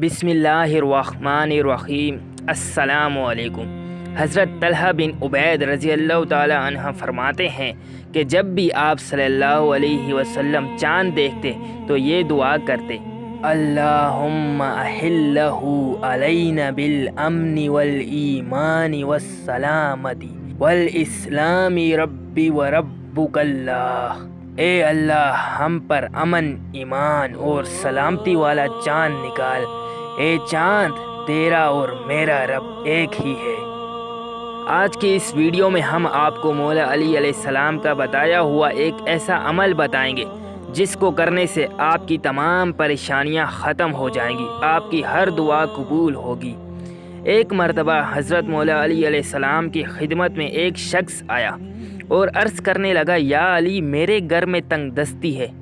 बिस्मिल्लाहिर्रहमानिर्रहीम। अस्सलाम वालेकुम। हज़रत तलहा बिन उबैद रज़ी अल्लाह ताला अन्हा फरमाते हैं कि जब भी आप सल्लल्लाहु अलैहि वसल्लम चाँद देखते तो ये दुआ करते, अल्लाहुम्मा अहिल्लहु अलैना बिल अम्नि वल ईमानि वस्सलामति वल इस्लामी रब्बी व रब्बुकल्लाह। ए अल्लाह, हम पर अमन, ईमान और सलामती वाला चाँद निकाल। ए चाँद, तेरा और मेरा रब एक ही है। आज की इस वीडियो में हम आपको मौला अली अलैहिस्सलाम का बताया हुआ एक ऐसा अमल बताएंगे जिसको करने से आपकी तमाम परेशानियां ख़त्म हो जाएंगी, आपकी हर दुआ कबूल होगी। एक मरतबा हज़रत मौला अली अलैहिस्सलाम की खिदमत में एक शख्स आया और अर्ज़ करने लगा, या अली, मेरे घर में तंगदस्ती है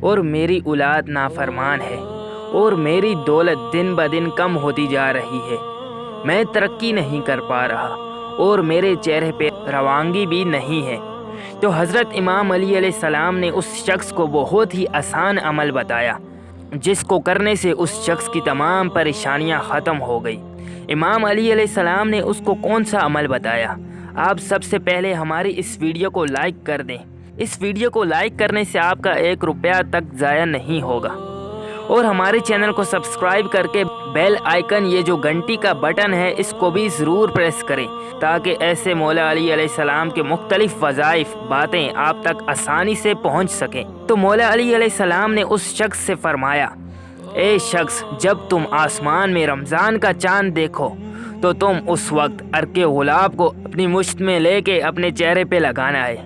और मेरी औलाद नाफरमान है और मेरी दौलत दिन ब दिन कम होती जा रही है। मैं तरक्की नहीं कर पा रहा और मेरे चेहरे पे रवानगी भी नहीं है। तो हज़रत इमाम अली अलैहिस्सलाम ने उस शख्स को बहुत ही आसान अमल बताया जिसको करने से उस शख्स की तमाम परेशानियां ख़त्म हो गई। इमाम अली अलैहिस्सलाम ने उसको कौन सा अमल बताया? आप सबसे पहले हमारी इस वीडियो को लाइक कर दें। इस वीडियो को लाइक करने से आपका 1 रुपया तक ज़ाया नहीं होगा और हमारे चैनल को सब्सक्राइब करके बेल आइकन, ये जो घंटी का बटन है, इसको भी ज़रूर प्रेस करें ताकि ऐसे मौला अली अलैहिस्सलाम के मुख्तलिफ वज़ाइफ, बातें आप तक आसानी से पहुंच सकें। तो मौला अली अलैहिस्सलाम ने उस शख्स से फरमाया, ए शख्स, जब तुम आसमान में रमज़ान का चाँद देखो तो तुम उस वक्त अर्के गुलाब को अपनी मुश्त में लेके अपने चेहरे पे लगाना है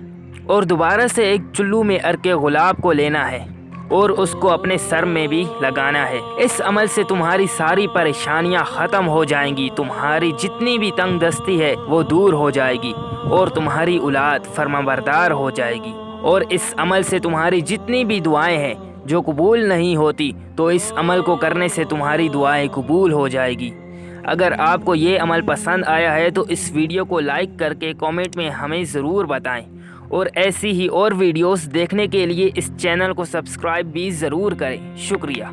और दोबारा से एक चुल्लू में अर्के गुलाब को लेना है और उसको अपने सर में भी लगाना है। इस अमल से तुम्हारी सारी परेशानियां ख़त्म हो जाएंगी, तुम्हारी जितनी भी तंगदस्ती है वो दूर हो जाएगी और तुम्हारी औलाद फरमाबरदार हो जाएगी। और इस अमल से तुम्हारी जितनी भी दुआएं हैं जो कबूल नहीं होती, तो इस अमल को करने से तुम्हारी दुआएं कबूल हो जाएगी। अगर आपको ये अमल पसंद आया है तो इस वीडियो को लाइक करके कमेंट में हमें ज़रूर बताएं और ऐसी ही और वीडियोस देखने के लिए इस चैनल को सब्सक्राइब भी ज़रूर करें। शुक्रिया।